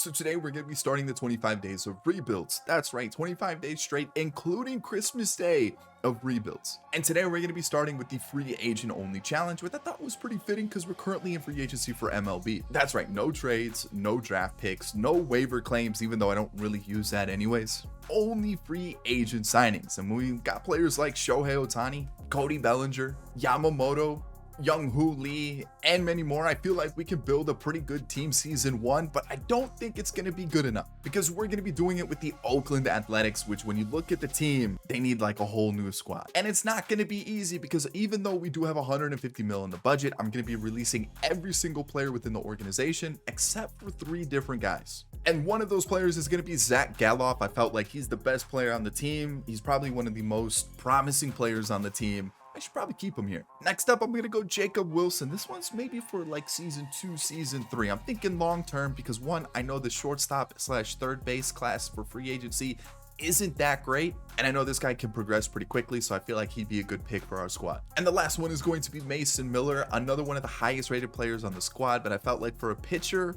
So today we're going to be starting the 25 days of rebuilds. That's right, 25 days straight, including Christmas Day of rebuilds. And today we're going to be starting with the free agent only challenge, which I thought was pretty fitting because we're currently in free agency for MLB. That's right, no trades, no draft picks, no waiver claims, even though I don't really use that anyways. Only free agent signings. And we've got players like Shohei Ohtani, Cody Bellinger, Yamamoto, Young-Hoo Lee, and many more. I feel like we can build a pretty good team season one, but I don't think it's going to be good enough because we're going to be doing it with the Oakland Athletics, which when you look at the team, they need like a whole new squad. And it's not going to be easy because even though we do have 150 mil in the budget, I'm going to be releasing every single player within the organization except for 3 different guys. And one of those players is going to be Zach Galloff. I felt like he's the best player on the team. He's probably one of the most promising players on the team. I should probably keep him here. Next up, I'm going to go Jacob Wilson. This one's maybe for like season 2, season 3. I'm thinking long term because one, I know the shortstop / third base class for free agency isn't that great. And I know this guy can progress pretty quickly, so I feel like he'd be a good pick for our squad. And the last one is going to be Mason Miller, another one of the highest rated players on the squad, but I felt like for a pitcher,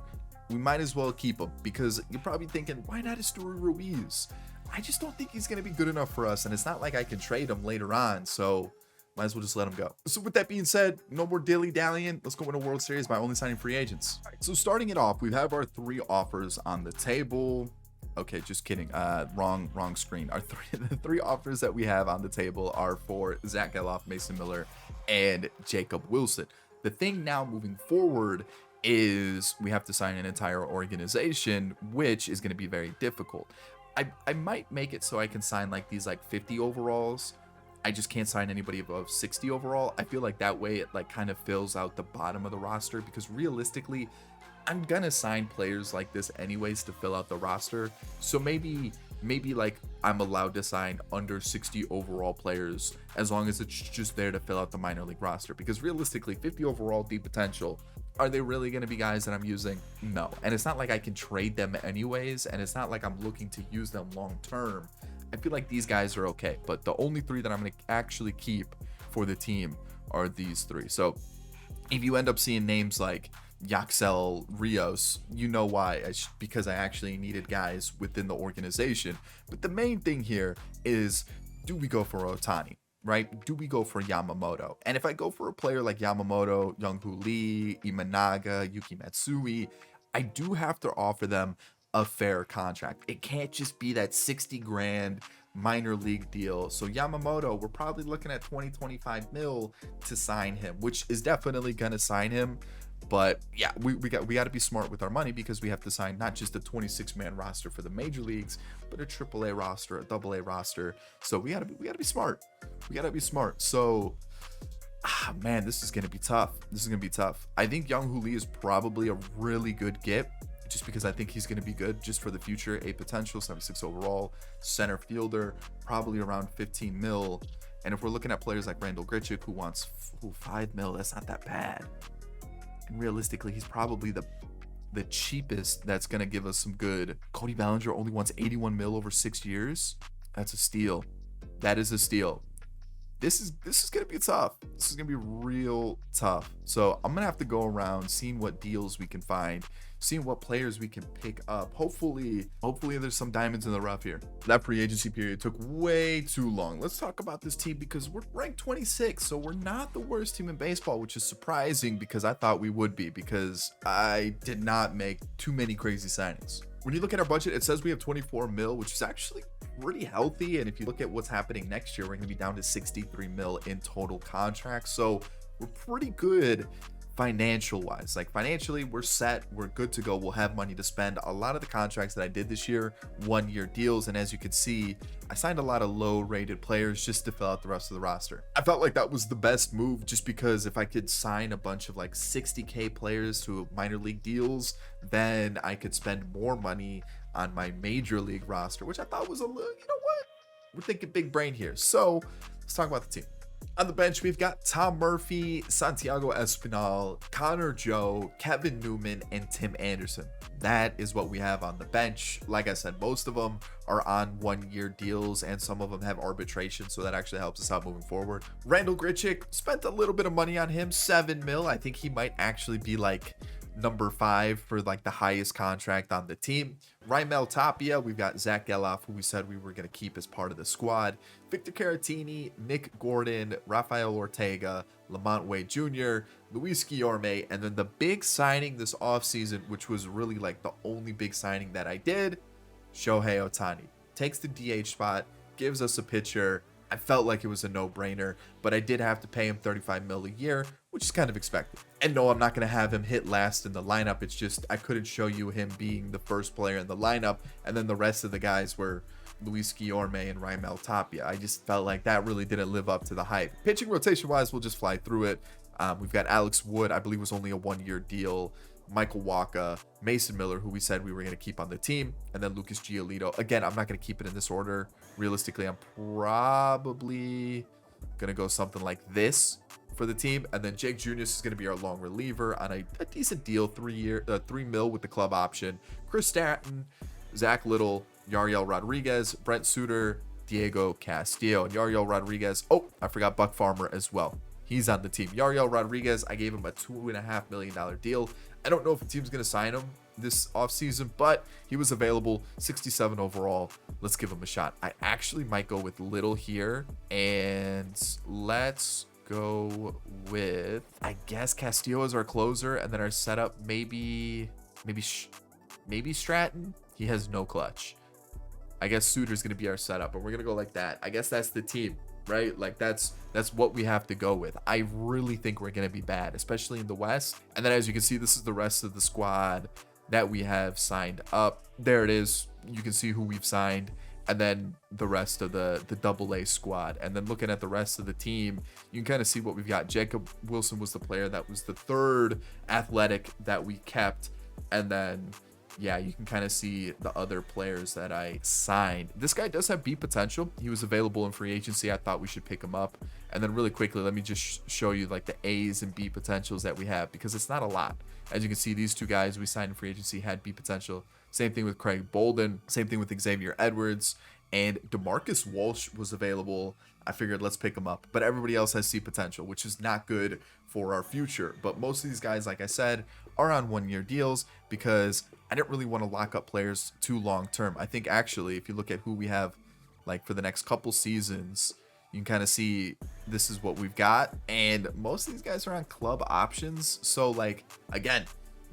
we might as well keep him because you're probably thinking, why not a Story Ruiz? I just don't think he's going to be good enough for us. And it's not like I can trade him later on. So might as well just let him go. So with that being said, no more dilly-dallying. Let's go win a World Series by only signing free agents. All right, so starting it off, we have our 3 offers on the table. Okay, just kidding. Wrong screen. The 3 offers that we have on the table are for Zach Galloff, Mason Miller, and Jacob Wilson. The thing now moving forward is we have to sign an entire organization, which is going to be very difficult. I might make it so I can sign like these like 50 overalls. I just can't sign anybody above 60 overall. I feel like that way it like kind of fills out the bottom of the roster because realistically, I'm gonna sign players like this anyways to fill out the roster. So maybe like I'm allowed to sign under 60 overall players as long as it's just there to fill out the minor league roster. Because realistically, 50 overall deep potential, are they really going to be guys that I'm using? No. And it's not like I can trade them anyways. And it's not like I'm looking to use them long term. I feel like these guys are okay, but the only 3 that I'm going to actually keep for the team are these 3. So if you end up seeing names like Yaxel Rios, you know why. Because I actually needed guys within the organization. But the main thing here is, do we go for Ohtani, right? Do we go for Yamamoto? And if I go for a player like Yamamoto, Young-Hoo Lee, Imanaga, Yuki Matsui, I do have to offer them a fair contract. It can't just be that 60 grand minor league deal. So Yamamoto, we're probably looking at 20-25 mil to sign him, which is definitely gonna sign him. But yeah, we got to be smart with our money because we have to sign not just a 26-man roster for the major leagues, but a AAA roster, a AA roster. So we got to be smart. We got to be smart. So man, this is gonna be tough. I think Young-Hoo Lee is probably a really good get, just because I think he's going to be good just for the future. A potential 76 overall center fielder, probably around 15 mil. And if we're looking at players like Randall Grichuk, who wants 5 mil, that's not that bad. And realistically, he's probably the cheapest that's going to give us some good. Cody Bellinger only wants 81 mil over 6 years. That's a steal. That is a steal. This is going to be tough. This is going to be real tough. So I'm going to have to go around seeing what deals we can find, seeing what players we can pick up. Hopefully there's some diamonds in the rough here. That free agency period took way too long. Let's talk about this team because we're ranked 26, so we're not the worst team in baseball, which is surprising because I thought we would be because I did not make too many crazy signings. When you look at our budget, it says we have 24 mil, which is actually pretty healthy. And if you look at what's happening next year, we're going to be down to 63 mil in total contracts. So we're pretty good financial wise. Like financially, we're set. We're good to go. We'll have money to spend. A lot of the contracts that I did this year, 1-year deals. And as you can see, I signed a lot of low rated players just to fill out the rest of the roster. I felt like that was the best move just because if I could sign a bunch of like 60K players to minor league deals, then I could spend more money on my major league roster, which I thought was a little, you know what? We're thinking big brain here. So let's talk about the team. On the bench, we've got Tom Murphy, Santiago Espinal, Connor Joe, Kevin Newman, and Tim Anderson. That is what we have on the bench. Like I said, most of them are on 1-year deals and some of them have arbitration, so that actually helps us out moving forward. Randall Grichuk, spent a little bit of money on him, 7 mil. I think he might actually be like number 5 for like the highest contract on the team. Raimel Tapia, we've got Zach Geloff, who we said we were going to keep as part of the squad. Victor Caratini, Nick Gordon, Rafael Ortega, Lamont Wade Jr., Luis Guillorme, and then the big signing this offseason, which was really like the only big signing that I did, Shohei Ohtani. Takes the DH spot, gives us a pitcher. I felt like it was a no-brainer, but I did have to pay him $35 million a year, which is kind of expected. And no, I'm not going to have him hit last in the lineup. It's just I couldn't show you him being the first player in the lineup, and then the rest of the guys were Luis Guillorme and Raimel Tapia. I just felt like that really didn't live up to the hype. Pitching rotation-wise, we'll just fly through it. We've got Alex Wood, I believe was only a 1-year deal. Michael Wacha, Mason Miller, who we said we were going to keep on the team, and then Lucas Giolito. Again, I'm not going to keep it in this order. Realistically, I'm probably going to go something like this for the team, and then Jake Junius is going to be our long reliever on a decent deal, $3 million with the club option. Chris Stanton, Zach Little, Yariel Rodriguez, Brent Suter, Diego Castillo, and Yariel Rodriguez. Oh, I forgot Buck Farmer as well. He's on the team. Yariel Rodriguez, I gave him a $2.5 million deal. I don't know if the team's going to sign him this offseason, but he was available, 67 overall. Let's give him a shot. I actually might go with Little here, and let's go with, I guess, Castillo as our closer, and then our setup, maybe Stratton. He has no clutch. I guess Suter's going to be our setup, and we're going to go like that. I guess that's the team, right? Like that's what we have to go with. I really think we're going to be bad, especially in the West. And then as you can see, this is the rest of the squad that we have signed up. There it is. You can see who we've signed, and then the rest of the AA squad. And then looking at the rest of the team, you can kind of see what we've got. Jacob Wilson was the player that was the third athletic that we kept. And then, yeah, you can kind of see the other players that I signed. This guy does have B potential. He was available in free agency. I thought we should pick him up. And then really quickly, let me just show you like the A's and B potentials that we have, because it's not a lot. As you can see, these two guys we signed in free agency had B potential. Same thing with Craig Bolden. Same thing with Xavier Edwards. And DeMarcus Walsh was available. I figured let's pick him up. But everybody else has C potential, which is not good for our future. But most of these guys, like I said, are on 1-year deals because I didn't really want to lock up players too long term. I think actually, if you look at who we have like for the next couple seasons, you can kind of see this is what we've got. And most of these guys are on club options. So like, again,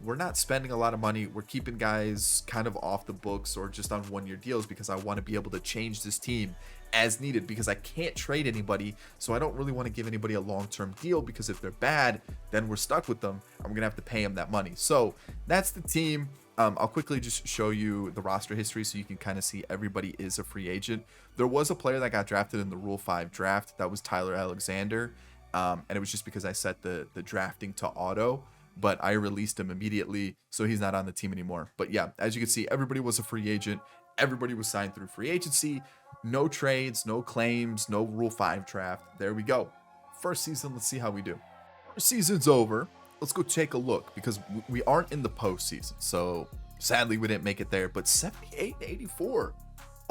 we're not spending a lot of money. We're keeping guys kind of off the books or just on 1-year deals because I want to be able to change this team as needed, because I can't trade anybody. So I don't really want to give anybody a long-term deal, because if they're bad, then we're stuck with them and we're going to have to pay them that money. So that's the team. I'll quickly just show you the roster history so you can kind of see everybody is a free agent. There was a player that got drafted in the Rule 5 draft. That was Tyler Alexander. And it was just because I set the drafting to auto, but I released him immediately, so he's not on the team anymore. But yeah, as you can see, everybody was a free agent. Everybody was signed through free agency. No trades, no claims, no Rule 5 draft. There we go. First season, let's see how we do. First season's over. Let's go take a look, because we aren't in the postseason. So sadly, we didn't make it there, but 78-84.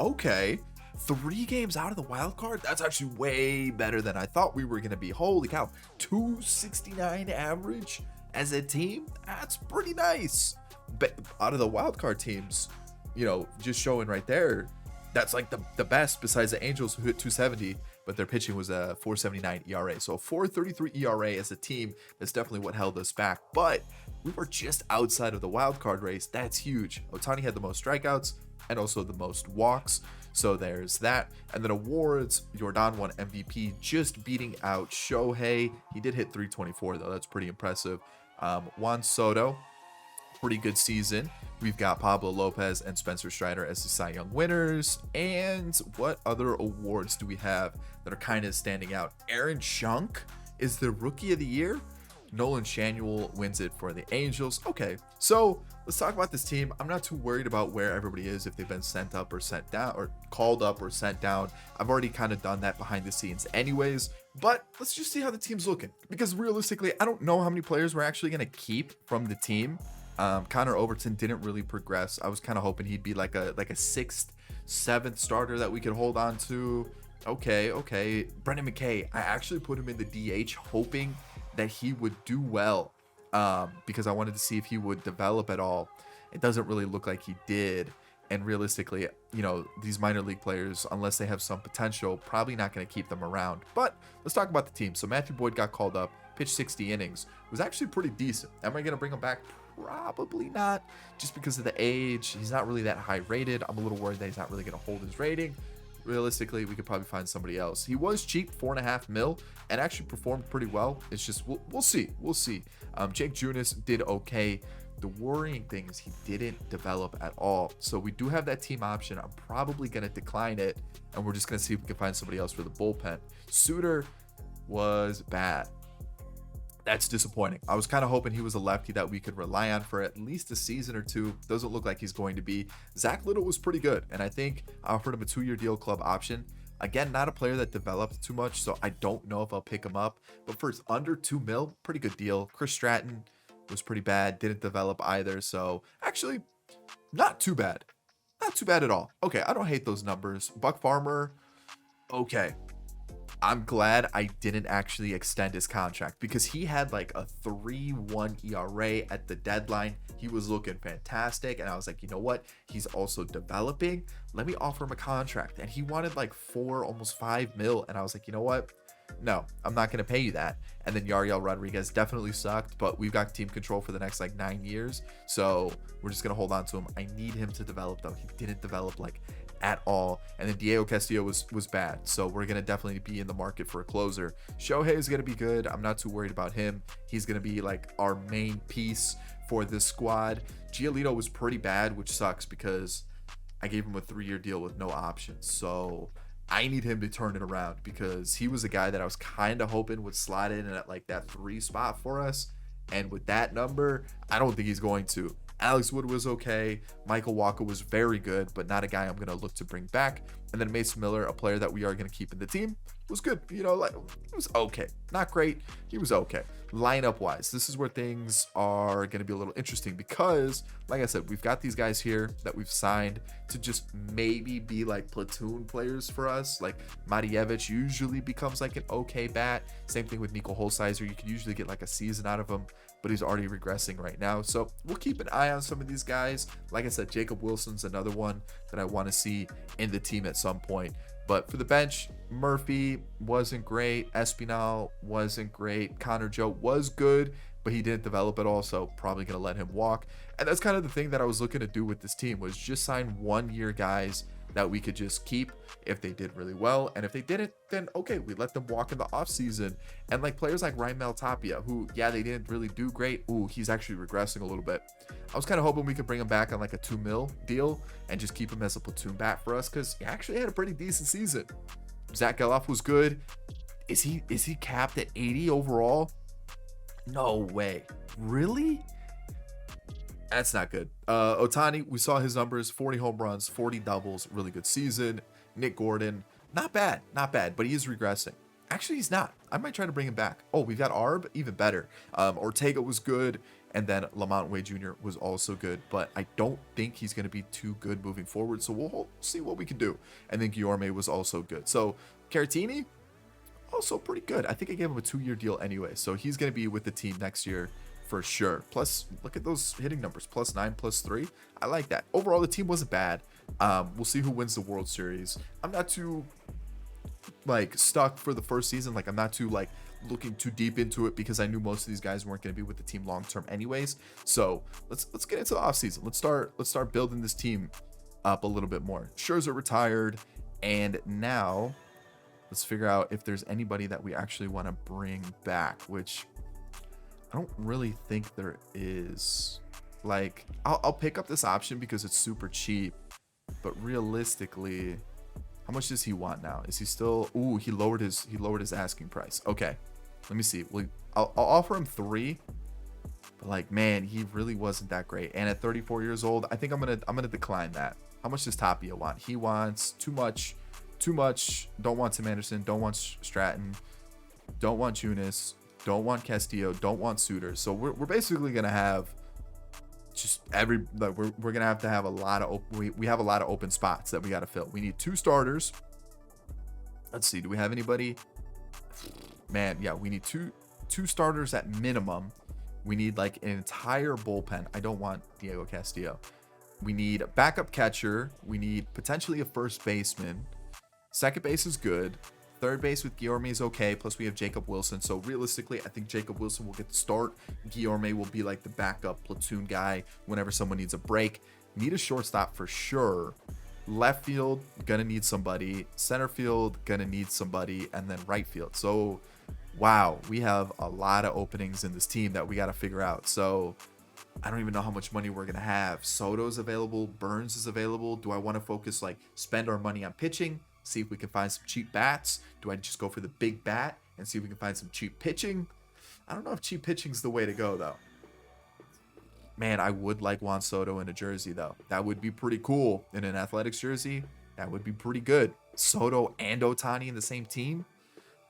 Okay. 3 games out of the wild card. That's actually way better than I thought we were going to be. Holy cow. 269 average as a team. That's pretty nice. But out of the wild card teams, you know, just showing right there, that's like the best besides the Angels, who hit 270, but their pitching was a 4.79 ERA. So a 4.33 ERA as a team, that's definitely what held us back. But we were just outside of the wild card race. That's huge. Ohtani had the most strikeouts and also the most walks. So there's that. And then awards, Jordan won MVP, just beating out Shohei. He did hit 324 though. That's pretty impressive. Juan Soto, pretty good season. We've got Pablo Lopez and Spencer Strider as the Cy Young winners. And what other awards do we have that are kind of standing out? Aaron Schunk is the Rookie of the Year. Nolan Shanuel wins it for the Angels. Okay, so let's talk about this team. I'm not too worried about where everybody is, if they've been sent up or sent down, or called up or sent down. I've already kind of done that behind the scenes anyways. But let's just see how the team's looking, because realistically, I don't know how many players we're actually going to keep from the team. Connor Overton didn't really progress. I was kind of hoping he'd be like a 6th, 7th starter that we could hold on to. Okay. Brendan McKay, I actually put him in the DH hoping that he would do well. because I wanted to see if he would develop at all. It doesn't really look like he did. And realistically, these minor league players, unless they have some potential, probably not going to keep them around. But let's talk about the team. So Matthew Boyd got called up, pitched 60 innings, was actually pretty decent. Am I going to bring him back? Probably not, just because of the age. He's not really that high rated. I'm a little worried that he's not really going to hold his rating. Realistically, we could probably find somebody else. He was cheap, 4.5 mil, and actually performed pretty well. It's just we'll see. Jake Junis did okay. The worrying thing is he didn't develop at all. So we do have that team option. I'm probably going to decline it, and we're just going to see if we can find somebody else for the bullpen. Suter was bad. That's disappointing. I was kind of hoping he was a lefty that we could rely on for at least a season or two. Doesn't look like he's going to be. Zach Little was pretty good, and I think I offered him a 2-year deal club option. Again, not a player that developed too much, so I don't know if I'll pick him up. But for his under 2 mil, pretty good deal. Chris Stratton was pretty bad. Didn't develop either, so actually not too bad. Not too bad at all. Okay, I don't hate those numbers. Buck Farmer, okay. I'm glad I didn't actually extend his contract because he had like a 3.1 ERA at the deadline. He was looking fantastic, and I was like, you know what? He's also developing. Let me offer him a contract. And he wanted like 4, almost 5 mil, and I was like, you know what? No, I'm not going to pay you that. And then Yariel Rodriguez definitely sucked, but we've got team control for the next like 9 years, so we're just going to hold on to him. I need him to develop, though. He didn't develop like at all. And then Diego Castillo was bad, so we're going to definitely be in the market for a closer. Shohei is going to be good. I'm not too worried about him. He's going to be like our main piece for this squad. Giolito was pretty bad, which sucks because I gave him a 3-year deal with no options, so I need him to turn it around because he was a guy that I was kind of hoping would slide in at like that 3 spot for us. And with that number, I don't think he's going to. Alex Wood was okay. Michael Walker was very good, but not a guy I'm going to look to bring back. And then Mason Miller, a player that we are going to keep in the team, was good. He was okay. Not great. He was okay. Lineup wise, this is where things are going to be a little interesting because, like I said, we've got these guys here that we've signed to just maybe be like platoon players for us. Like Matievich usually becomes like an okay bat. Same thing with Nico Holsizer. You can usually get like a season out of him, but he's already regressing right now. So we'll keep an eye on some of these guys. Like I said, Jacob Wilson's another one that I want to see in the team at some point. But for the bench, Murphy wasn't great. Espinal wasn't great. Connor Joe was good, but he didn't develop at all, so probably going to let him walk. And that's kind of the thing that I was looking to do with this team, was just sign 1-year guys that we could just keep if they did really well. And if they didn't, then okay, we let them walk in the offseason. And like players like Raimel Tapia, who, yeah, they didn't really do great. Ooh, he's actually regressing a little bit. I was kind of hoping we could bring him back on like a 2 mil deal and just keep him as a platoon bat for us, because he actually had a pretty decent season. Zach Geloff was good. Is he capped at 80 overall? No way. Really? That's not good. Ohtani, we saw his numbers, 40 home runs, 40 doubles, really good season. Nick Gordon, not bad, but he is regressing. Actually, he's not. I might try to bring him back. Oh, we've got Arb, even better. Ortega was good, and then Lamont Wade Jr. was also good, but I don't think he's going to be too good moving forward, so we'll see what we can do. And then Guillorme was also good. So Caratini, also pretty good. I think I gave him a 2-year deal anyway, so he's going to be with the team next year for sure. Plus, look at those hitting numbers, +9, +3. I like that. Overall, the team wasn't bad. We'll see who wins the World Series. I'm not too like stuck for the first season. Like, I'm not too like looking too deep into it because I knew most of these guys weren't going to be with the team long term anyways. So let's get into the offseason. Let's start building this team up a little bit more. Scherzer retired, and now let's figure out if there's anybody that we actually want to bring back, which I don't really think there is. Like, I'll pick up this option because it's super cheap, but realistically, how much does he want now? Is he still? Ooh, he lowered his asking price. Okay, let me see. I'll offer him 3, but like, man, he really wasn't that great. And at 34 years old, I think I'm gonna decline that. How much does Tapia want? He wants too much. Don't want Tim Anderson. Don't want Stratton. Don't want Junis. Don't want Castillo. Don't want Suter. So we're basically gonna have just we're gonna have to have a lot of we have a lot of open spots that we got to fill. We need 2 starters. Let's see, do we have anybody? Man, yeah, we need two starters at minimum, We need like an entire bullpen. I don't want Diego Castillo. We need a backup catcher. We need potentially a first baseman. Second base is good. Third base with Guillorme is okay. Plus we have Jacob Wilson. So realistically, I think Jacob Wilson will get the start. Guillorme will be like the backup platoon guy whenever someone needs a break. Need a shortstop for sure. Left field, gonna need somebody. Center field, gonna need somebody. And then right field. So, wow, we have a lot of openings in this team that we got to figure out. So, I don't even know how much money we're going to have. Soto's available. Burns is available. Do I want to focus, like, spend our money on pitching? See if we can find some cheap bats. Do I just go for the big bat and see if we can find some cheap pitching? I don't know if cheap pitching's the way to go, though. Man, I would like Juan Soto in a jersey, though. That would be pretty cool. In an Athletics jersey, that would be pretty good. Soto and Ohtani in the same team.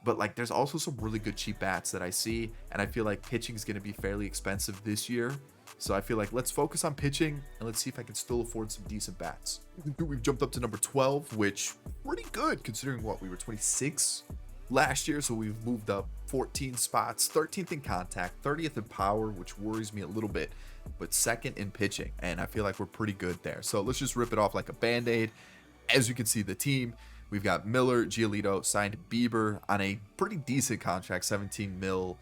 But, like, there's also some really good cheap bats that I see. And I feel like pitching is going to be fairly expensive this year. So I feel like let's focus on pitching and let's see if I can still afford some decent bats. We've jumped up to number 12, which pretty good considering what we were 26 last year. So we've moved up 14 spots, 13th in contact, 30th in power, which worries me a little bit, but second in pitching. And I feel like we're pretty good there. So let's just rip it off like a band-aid. As you can see, the team, we've got Miller, Giolito, signed Bieber on a pretty decent contract, 17 mil,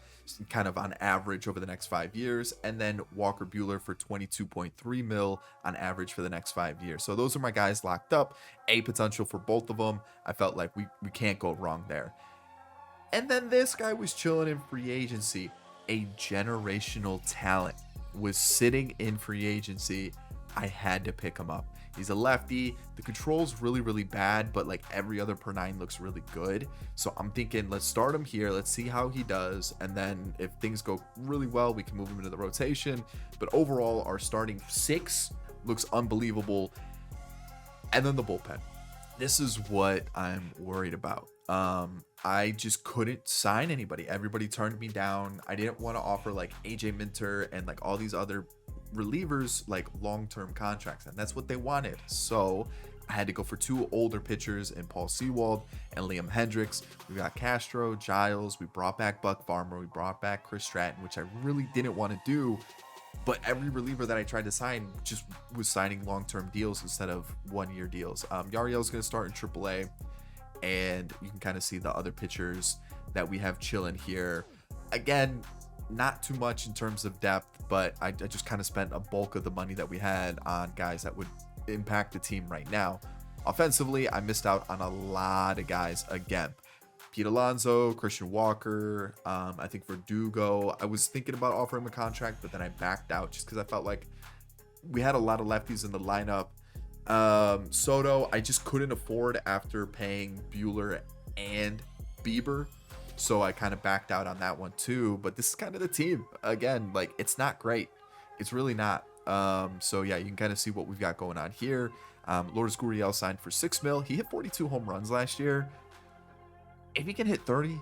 kind of on average over the next 5 years, and then Walker Buehler for 22.3 mil on average for the next 5 years. So those are my guys locked up. A potential for both of them. I felt like we can't go wrong there. And then this guy was chilling in free agency. A generational talent was sitting in free agency. I had to pick him up. He's a lefty. The control's really, really bad, but like every other per nine looks really good. So I'm thinking, let's start him here. Let's see how he does. And then if things go really well, we can move him into the rotation. But overall, our starting six looks unbelievable. And then the bullpen. This is what I'm worried about. I just couldn't sign anybody. Everybody turned me down. I didn't want to offer like AJ Minter and like all these other relievers like long-term contracts, and that's what they wanted. So I had to go for two older pitchers in Paul Sewald and Liam Hendricks. We got Castro, Giles, we brought back Buck Farmer, we brought back Chris Stratton, which I really didn't want to do, but every reliever that I tried to sign just was signing long-term deals instead of one-year deals. Yariel's going to start in AAA, and you can kind of see the other pitchers that we have chilling here. Again, not too much in terms of depth, but I just kind of spent a bulk of the money that we had on guys that would impact the team right now. Offensively, I missed out on a lot of guys again. Pete Alonso, Christian Walker, I think Verdugo. I was thinking about offering him a contract, but then I backed out just because I felt like we had a lot of lefties in the lineup. Soto, I just couldn't afford after paying Buehler and Bieber. So I kind of backed out on that one too. But this is kind of the team. Again, like, it's not great. It's really not. So yeah, you can kind of see what we've got going on here. Lourdes Gurriel signed for 6 mil. He hit 42 home runs last year. If he can hit 30,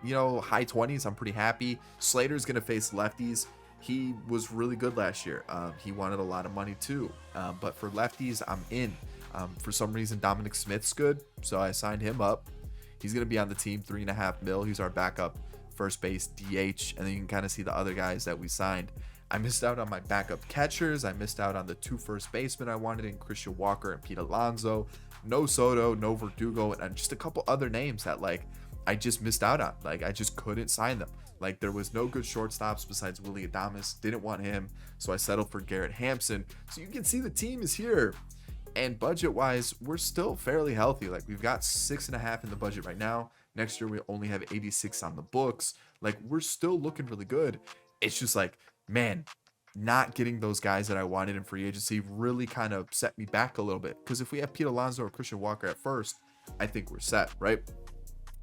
high 20s, I'm pretty happy. Slater's going to face lefties. He was really good last year. He wanted a lot of money too. But for lefties, I'm in. For some reason, Dominic Smith's good. So I signed him up. He's going to be on the team, 3.5 mil. He's our backup first base DH. And then you can kind of see the other guys that we signed. I missed out on my backup catchers. I missed out on the 2 first basemen I wanted in Christian Walker and Pete Alonso. No Soto, no Verdugo, and just a couple other names that I just missed out on. I just couldn't sign them. There was no good shortstops besides Willy Adames. Didn't want him. So I settled for Garrett Hampson. So you can see the team is here. And budget-wise, we're still fairly healthy. We've got 6.5 in the budget right now. Next year, we only have 86 on the books. We're still looking really good. It's just man, not getting those guys that I wanted in free agency really kind of set me back a little bit. Because if we have Pete Alonso or Christian Walker at first, I think we're set, right?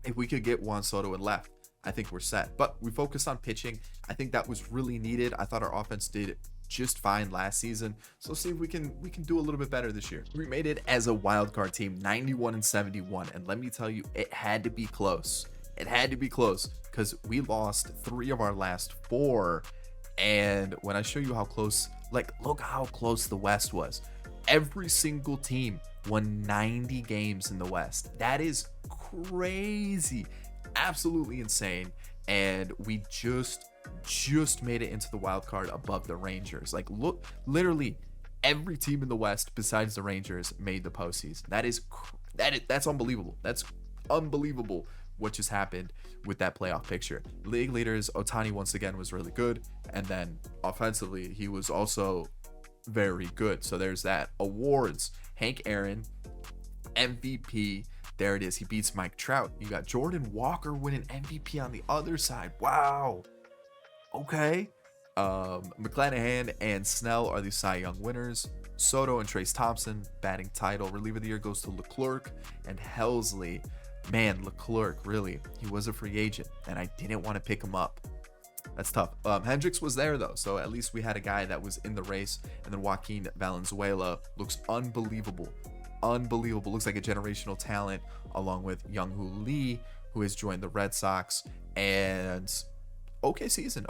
If we could get Juan Soto in left, I think we're set. But we focused on pitching. I think that was really needed. I thought our offense did just fine last season. So see if we can do a little bit better this year. We made it as a wild card team, 91-71, and let me tell you, it had to be close. It had to be close because we lost 3 of our last 4. And when I show you how close, look how close the West was. Every single team won 90 games in the West. That is crazy, absolutely insane. And we just just made it into the wild card above the Rangers. Like, look, literally every team in the West besides the Rangers made the postseason. That's unbelievable. That's unbelievable what just happened with that playoff picture. League leaders, Ohtani once again was really good, and then offensively he was also very good. So there's that. Awards: Hank Aaron, MVP. There it is. He beats Mike Trout. You got Jordan Walker winning MVP on the other side. Wow. Okay. McClanahan and Snell are the Cy Young winners. Soto and Trace Thompson batting title. Reliever of the year goes to Leclerc and Helsley. Man, Leclerc, really, he was a free agent, and I didn't want to pick him up. That's tough. Hendricks was there though, so at least we had a guy that was in the race. And then Joaquin Valenzuela looks unbelievable. Looks like a generational talent, along with Young-Hoo Lee, who has joined the Red Sox. And okay season,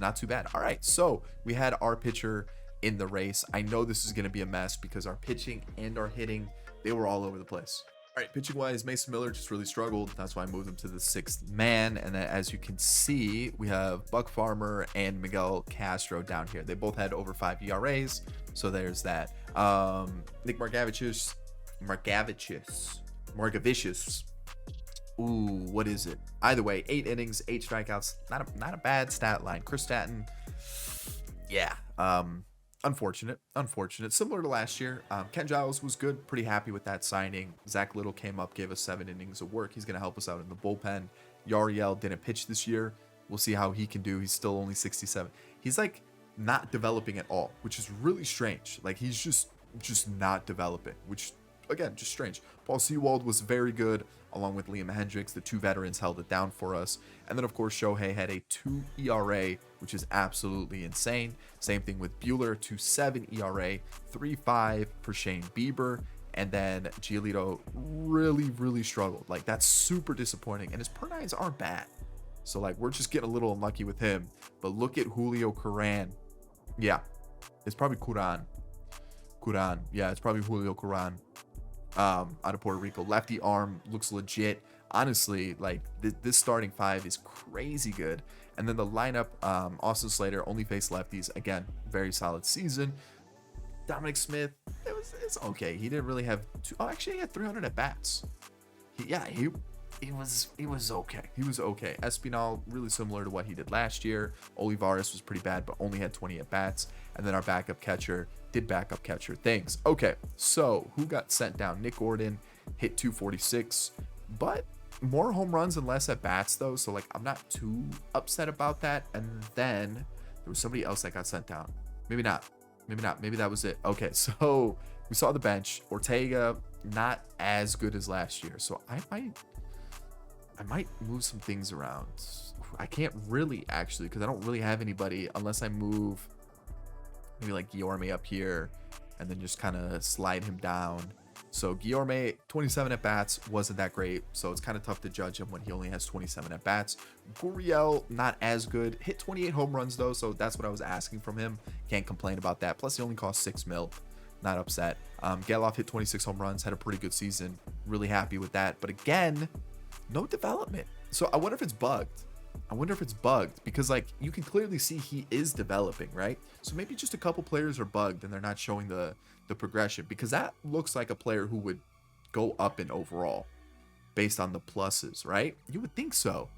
not too bad. All right, so we had our pitcher in the race. I know this is going to be a mess because our pitching and our hitting, they were all over the place. All right, pitching wise, Mason Miller just really struggled. That's why I moved him to the 6th man. And then, as you can see, we have Buck Farmer and Miguel Castro down here. They both had over 5 ERAs, so there's that. Nick Margavicius. Ooh, what is it? Either way, 8 innings, 8 strikeouts. Not a bad stat line. Chris Stanton, yeah. Unfortunate. Similar to last year. Ken Giles was good. Pretty happy with that signing. Zach Little came up, gave us 7 innings of work. He's going to help us out in the bullpen. Yariel didn't pitch this year. We'll see how he can do. He's still only 67. He's like not developing at all, which is really strange. Like, he's just not developing, which, again, just strange. Paul Sewald was very good, along with Liam Hendricks. The 2 veterans held it down for us. And then, of course, Shohei had a 2 ERA, which is absolutely insane. Same thing with Bueller, 2.7 ERA, 3.5 for Shane Bieber. And then Giolito really struggled. Like, that's super disappointing. And his per-nines aren't bad. So, like, we're just getting a little unlucky with him. But look at Julio Curan. Yeah, it's probably Curan. Yeah, it's probably Julio Curan. Out of Puerto Rico. Lefty arm, looks legit. Honestly, like, this starting 5 is crazy good. And then the lineup, Austin Slater only faced lefties. Again, very solid season. Dominic Smith, it's okay. He didn't really have actually he had 300 at bats. He was okay. Espinal, really similar to what he did last year. Olivares was pretty bad, but only had 20 at bats. And then our backup catcher did backup catcher things. Okay, so who got sent down? Nick Gordon hit 246, but more home runs and less at bats though. So, like, I'm not too upset about that. And then there was somebody else that got sent down. Maybe not. Maybe that was it. Okay, so we saw the bench. Ortega, not as good as last year. So I might move some things around. I can't really, actually, because I don't really have anybody unless I move maybe like Guillorme up here and then just kind of slide him down. So Guillorme, 27 at bats, wasn't that great. So it's kind of tough to judge him when he only has 27 at bats. Gurriel, not as good. Hit 28 home runs though, so that's what I was asking from him. Can't complain about that. Plus, he only cost $6 million. Not upset. Geloff hit 26 home runs, had a pretty good season. Really happy with that. But again, no development. So I wonder if it's bugged. Because, like, you can clearly see he is developing, right? So maybe just a couple players are bugged and they're not showing the progression, because that looks like a player who would go up in overall based on the pluses, right? You would think so,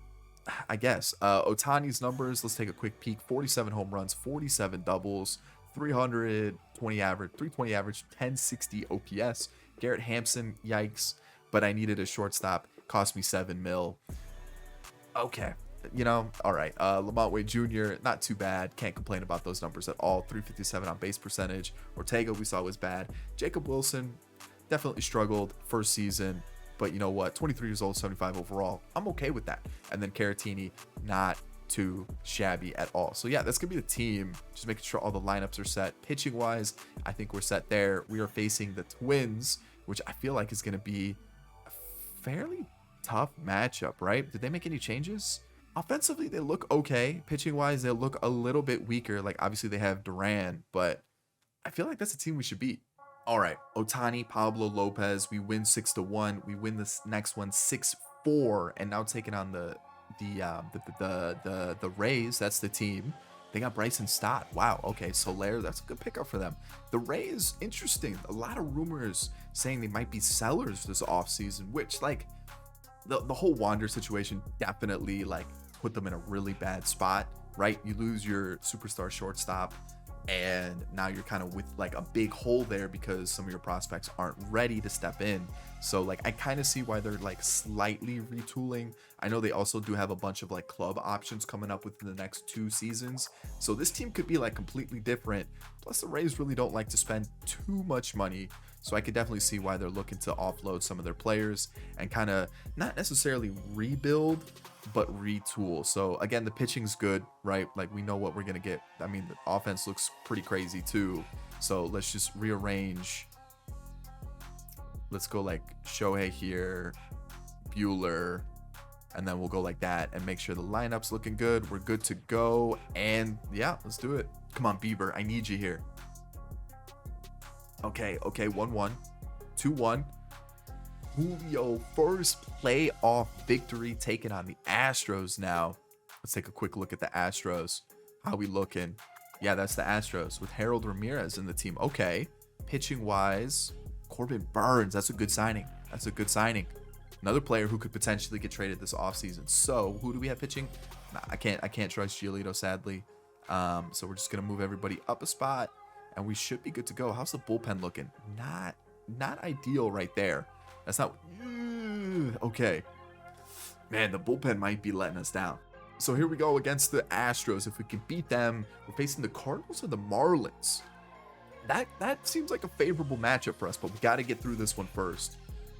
I guess. Ohtani's numbers, let's take a quick peek. 47 home runs, 47 doubles, 320 average, 1060 OPS. Garrett Hampson, yikes, but I needed a shortstop. Cost me $7 million. Okay, you know, all right. Lamont Wade Jr., not too bad. Can't complain about those numbers at all. 357 on base percentage. Ortega, we saw, was bad. Jacob Wilson definitely struggled first season, but you know what? 23 years old, 75 overall. I'm okay with that. And then Caratini, not too shabby at all. So yeah, that's gonna be the team. Just making sure all the lineups are set. Pitching wise, I think we're set there. We are facing the Twins, which I feel like is gonna be a fairly tough matchup, right? Did they make any changes? Offensively, they look okay. Pitching wise, they look a little bit weaker. Like, obviously they have Duran, but I feel like that's a team we should beat. All right, Ohtani, Pablo Lopez, we win 6-1. We win this next one 6-4, and now taking on the the Rays. That's the team. They got Bryson Stott. Wow. Okay, Soler, that's a good pickup for them. The Rays, interesting. A lot of rumors saying they might be sellers this offseason, which, like, the whole Wander situation definitely, like, put them in a really bad spot, right? You lose your superstar shortstop, and now you're kind of with, like, a big hole there because some of your prospects aren't ready to step in. So, like, I kind of see why they're, like, slightly retooling. I know they also do have a bunch of, like, club options coming up within the next 2 seasons. So this team could be, like, completely different. Plus, the Rays really don't like to spend too much money. So I could definitely see why they're looking to offload some of their players and kind of not necessarily rebuild, but retool. So again, the pitching's good, right? Like, we know what we're going to get. I mean, the offense looks pretty crazy too. So let's just rearrange. Let's go like Shohei here, Bueller, and then we'll go like that and make sure the lineup's looking good. We're good to go. And yeah, let's do it. Come on, Bieber. I need you here. Okay, 1-1, 2-1. Julio, first playoff victory, taking on the Astros now. Let's take a quick look at the Astros. How we looking? Yeah, that's the Astros with Harold Ramirez in the team. Okay, pitching wise, Corbin Burns. That's a good signing. Another player who could potentially get traded this offseason. So who do we have pitching? Nah, I can't trust Giolito, sadly. So we're just gonna move everybody up a spot, and we should be good to go. How's the bullpen looking? Not ideal right there. That's not okay. Man, the bullpen might be letting us down. So here we go against the Astros. If we can beat them, we're facing the Cardinals or the Marlins. That seems like a favorable matchup for us, but we got to get through this one first.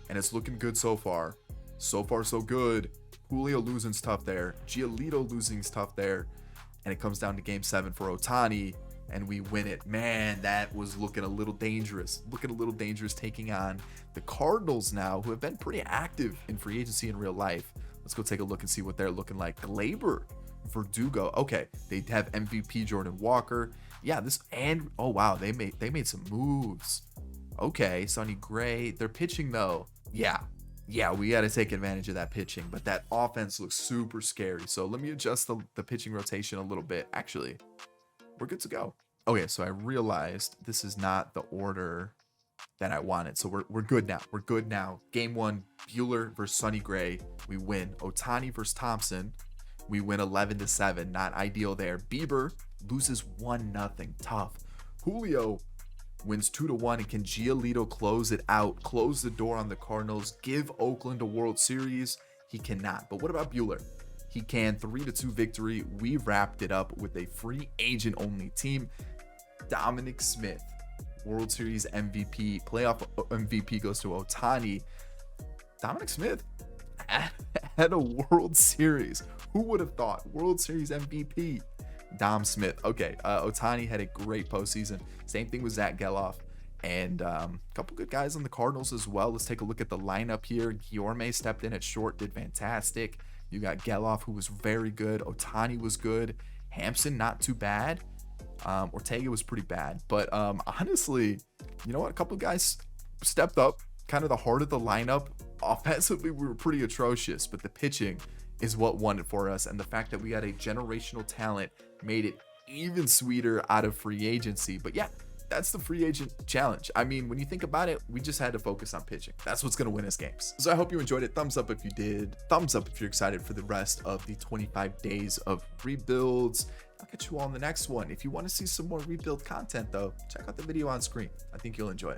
And it's looking good so far. So far, so good. Julio losing's tough there. Giolito losing's tough there. And it comes down to game 7 for Ohtani, and we win it. Man, that was looking a little dangerous. Taking on the Cardinals now, who have been pretty active in free agency in real life. Let's go take a look and see what they're looking like. Glaber, Verdugo. Okay, they have MVP Jordan Walker. Yeah, oh wow, they made some moves. Okay, Sonny Gray. They're pitching though. Yeah, we got to take advantage of that pitching, but that offense looks super scary. So let me adjust the pitching rotation a little bit. Actually, we're good to go. Okay, so I realized this is not the order that I wanted. So we're good now. Game 1, Bueller versus Sonny Gray. We win. Ohtani versus Thompson. We win 11-7. Not ideal there. Bieber loses 1-0. Tough. Julio wins 2-1. And can Giolito close it out? Close the door on the Cardinals. Give Oakland a World Series? He cannot. But what about Bueller? He can. 3-2 victory. We wrapped it up with a free agent only team. Dominic Smith, World Series MVP, playoff MVP goes to Ohtani. Dominic Smith had a World Series. Who would have thought? World Series MVP, Dom Smith. Okay, Ohtani had a great postseason. Same thing with Zach Geloff. And a couple good guys on the Cardinals as well. Let's take a look at the lineup here. Guillorme stepped in at short, did fantastic. You got Geloff, who was very good. Ohtani was good. Hampson, not too bad. Ortega was pretty bad, but honestly, you know what? A couple of guys stepped up, kind of the heart of the lineup. Offensively, we were pretty atrocious, but the pitching is what won it for us. And the fact that we had a generational talent made it even sweeter out of free agency. But yeah, that's the free agent challenge. I mean, when you think about it, we just had to focus on pitching. That's what's going to win us games. So I hope you enjoyed it. Thumbs up if you did. Thumbs up if you're excited for the rest of the 25 days of rebuilds. I'll catch you all in the next one. If you want to see some more rebuild content though, check out the video on screen. I think you'll enjoy it.